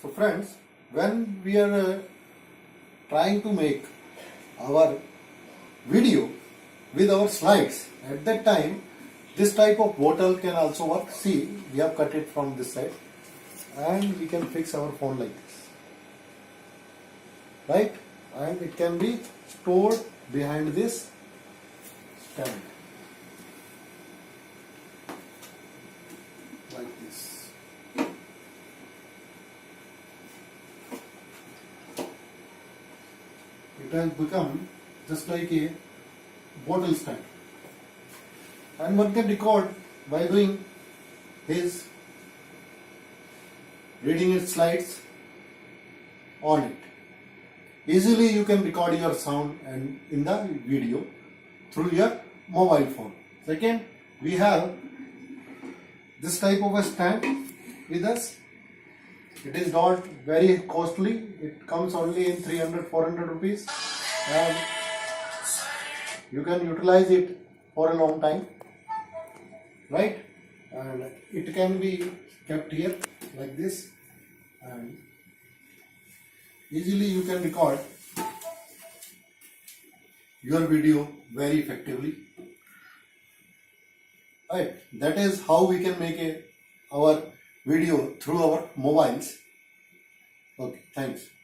So friends, when we are trying to make our video with our slides, at that time this type of bottle can also work. See, we have cut it from this side and we can fix our phone like this, right? And it can be stored behind this stand like this. It has become just like a bottle stand, and one can record by doing his reading its slides on it. Easily you can record your sound and in the video through your mobile phone. Second, we have this type of a stand with us. It is not very costly. It comes only in 300-400 rupees, and you can utilize it for a long time, right? And it can be kept here like this, and easily you can record your video very effectively, right? That is how we can make our video through our mobiles. Okay, thanks.